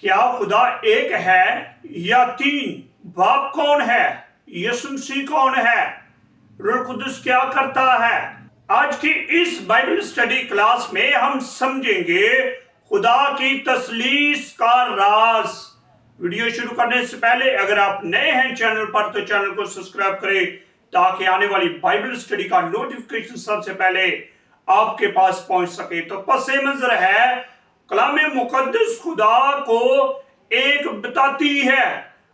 क्या खुदा एक है या तीन? बाप कौन है? यीशु मसीह कौन है? रूह कुदस क्या करता है? आज की इस बाइबल स्टडी क्लास में हम समझेंगे खुदा की तसलीस का राज। वीडियो शुरू करने से पहले अगर आप नए हैं चैनल पर तो चैनल को सब्सक्राइब करें ताकि आने वाली बाइबल स्टडी का नोटिफिकेशन सबसे पहले आपके पास पहुंच सके। तो पसे मंजर है कलाम मुकद्दस खुदा को एक बताती है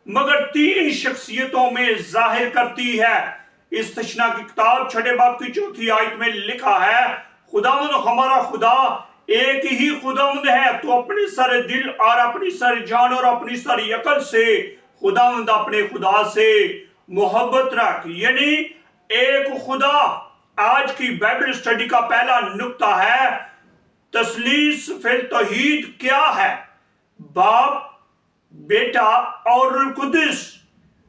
मगर तीन शख्सियतों में जाहिर करती है। इस तशना की किताब छठे बाब की चौथी आयत में लिखा है, खुदावंद हमारा खुदा एक ही खुदावंद है। तो अपने सारे दिल और अपनी सारी जान और अपनी सारी अकल से खुदावंद अपने खुदा से मोहब्बत रख, यानी एक खुदा। आज की बाइबल स्टडी का पहला नुक्ता है तसलीस फिल तौहीद क्या है? बाप, बेटा और रूह कुदस।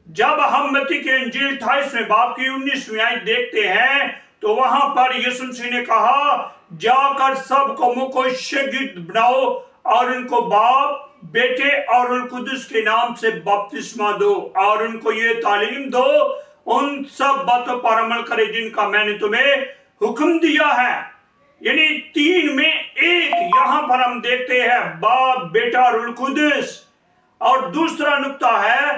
जब हम मत्ती के इंजील 28वें बाब की 19वीं आयत देखते हैं तो वहां पर यीशु मसीह ने कहा, जाकर सब कौमों को शागिर्द बनाओ और उनको बाप, बेटे और रूह कुदस के नाम से बपतिस्मा दो और उनको ये तालीम दो उन सब बातों पर अमल करे जिनका मैंने तुम्हें हुक्म दिया है। यानी तीन में एक यहां पर हम देखते हैं, बाप, बेटा और रूह कुदस। और दूसरा नुक्ता है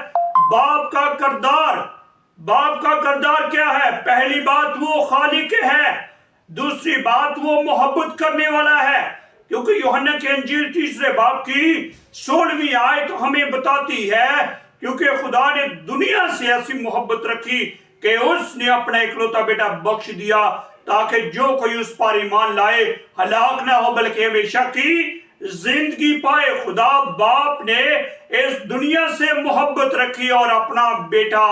बाप का किरदार। बाप का किरदार क्या है? पहली बात वो खालिक है, दूसरी बात वो मोहब्बत करने वाला है, क्योंकि यूहन्ना के इंजील 3 बाब की 16वीं आयत हमें बताती है क्योंकि खुदा ने दुनिया से ऐसी मोहब्बत रखी कि उसने अपना इकलौता बेटा बख्श दिया ताकि जो कोई उस पर ईमान लाए हलाक ना हो बल्कि हमेशा की जिंदगी पाए। खुदा बाप ने इस दुनिया से मोहब्बत रखी और अपना बेटा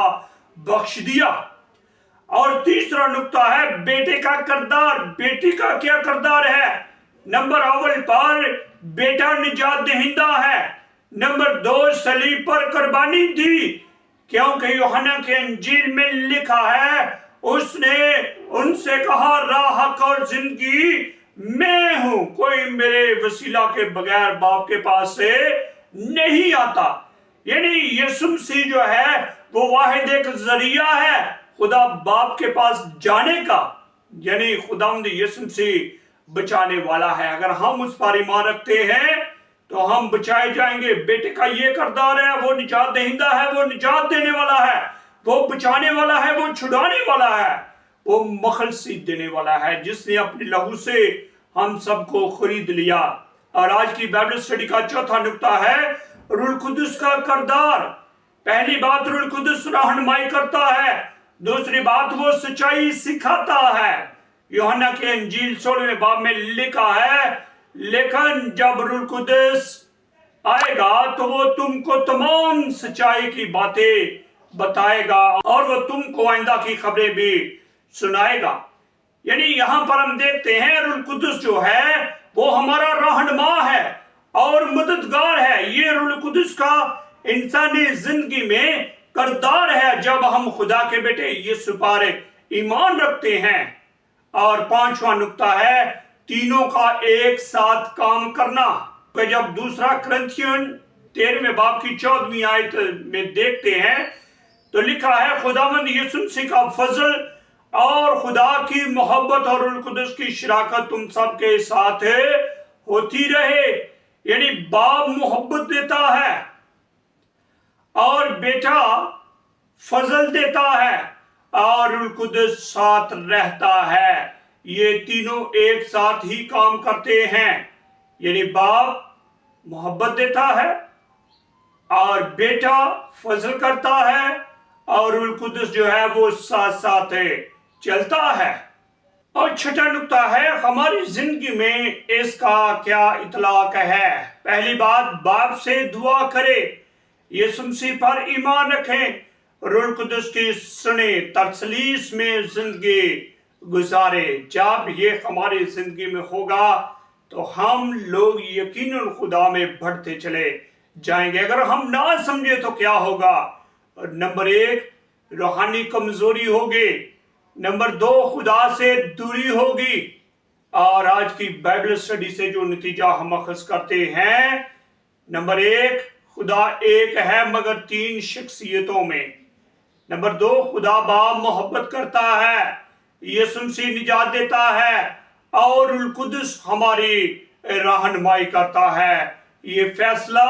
बख्श दिया। और तीसरा नुक्ता है बेटे का किरदार। बेटी का क्या किरदार है? नंबर अव्वल पर बेटा निजात दहिंदा है, नंबर 2 सलीब पर कुर्बानी दी, क्योंकि यूहन्ना के इंजील में लिखा है उसने उनसे कहा राह, हक और जिंदगी मैं हूं, कोई मेरे वसीला के बगैर बाप के पास से नहीं आता। यानी यीशु मसीह जो है वो वाहिद एक जरिया है खुदा बाप के पास जाने का, यानी खुदावंद यीशु मसीह बचाने वाला है। अगर हम उस पर ईमान रखते हैं तो हम बचाए जाएंगे। बेटे का ये किरदार है, वो निजात दहिंदा है, वो निजात देने वाला है, वो बचाने वाला है, वो छुड़ाने वाला है, वो मखलसी देने वाला है जिसने अपने लहू से हम सबको खरीद लिया। और आज की बाइबल स्टडी का चौथा नुक्ता है रूह कुदस का किरदार। पहली बात, रूह कुदस रहनुमाई करता है, दूसरी बात वो सच्चाई सिखाता है। यूहन्ना के इंजील 16वें बाब में लिखा है, लेकिन जब रूह कुदस आएगा तो वो तुमको तमाम सच्चाई की बातें बताएगा और वो तुमको आइंदा की खबरें भी सुनाएगा। यानी यहां पर हम देखते हैं रूह कुदस जो है वो हमारा रहनुमा है और मददगार है। ये रूह कुदस का इंसानी जिंदगी में किरदार है जब हम खुदा के बेटे यीशु पर ईमान रखते हैं। और पांचवा नुक्ता है तीनों का एक साथ काम करना। जब दूसरा कुरिन्थियन 13वें बाब की 14वीं आयत में देखते हैं तो लिखा है, खुदावंद यीशु मसीह का फजल और खुदा की मोहब्बत और रूह कुदस की शराकत तुम सबके साथ होती रहे। यानी बाप मोहब्बत देता है और बेटा फजल देता है और रूह कुदस साथ रहता है। ये तीनों एक साथ ही काम करते हैं। यानी बाप मोहब्बत देता है और बेटा फजल करता है और रूह कुदस जो है वो साथ साथ चलता है। और छठा नुक्ता है हमारी जिंदगी में इसका क्या इतलाक है। पहली बात, बाप से दुआ करे, यीशु मसीह पर ईमान रखें, रूह कुदस की सुने, तसलीस में जिंदगी गुजारे। जब ये हमारी जिंदगी में होगा तो हम लोग यकीनन खुदा में बढ़ते चले जाएंगे। अगर हम ना समझे तो क्या होगा? नंबर 1 रूहानी कमजोरी होगी, नंबर 2 खुदा से दूरी होगी। और आज की बाइबल स्टडी से जो नतीजा हम अखज़ करते हैं नंबर 1, खुदा एक है मगर 3 शख्सियतों में। नंबर 2, खुदा बाप मोहब्बत करता है, यीशु मसीह निजात देता है और रूह कुदस हमारी रहनुमाई करता है। ये फैसला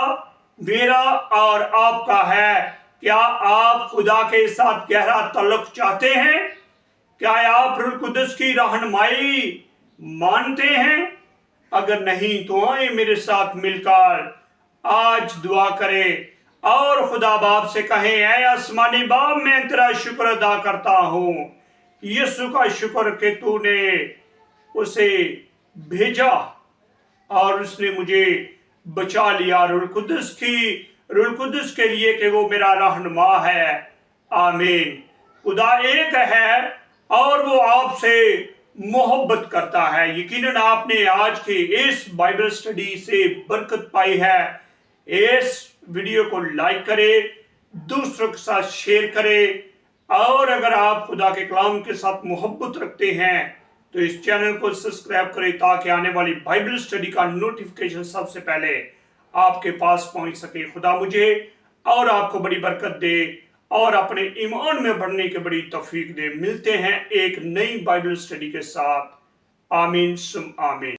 मेरा और आपका है। क्या आप खुदा के साथ गहरा ताल्लुक चाहते हैं? क्या आप रूह कुदस की रहनुमाई मानते हैं? अगर नहीं तो आए मेरे साथ मिलकर आज दुआ करें और खुदा बाप से कहें, ऐ आसमानी बाप, मैं तेरा शुक्र अदा करता हूँ, यीशु का शुक्र कि तूने उसे भेजा और उसने मुझे बचा लिया, रूह कुदस के लिए कि वो मेरा रहनुमा है। आमीन। खुदा एक है और वो आपसे मोहब्बत करता है। यकीनन आपने आज की इस बाइबल स्टडी से बरकत पाई है। इस वीडियो को लाइक करें, दूसरों के साथ शेयर करें और अगर आप खुदा के कलाम के साथ मोहब्बत रखते हैं तो इस चैनल को सब्सक्राइब करें ताकि आने वाली बाइबल स्टडी का नोटिफिकेशन सबसे पहले आपके पास पहुंच सके। खुदा मुझे और आपको बड़ी बरकत दे और अपने ईमान में बढ़ने की बड़ी तौफीक दे। मिलते हैं एक नई बाइबल स्टडी के साथ। आमीन सुम आमीन।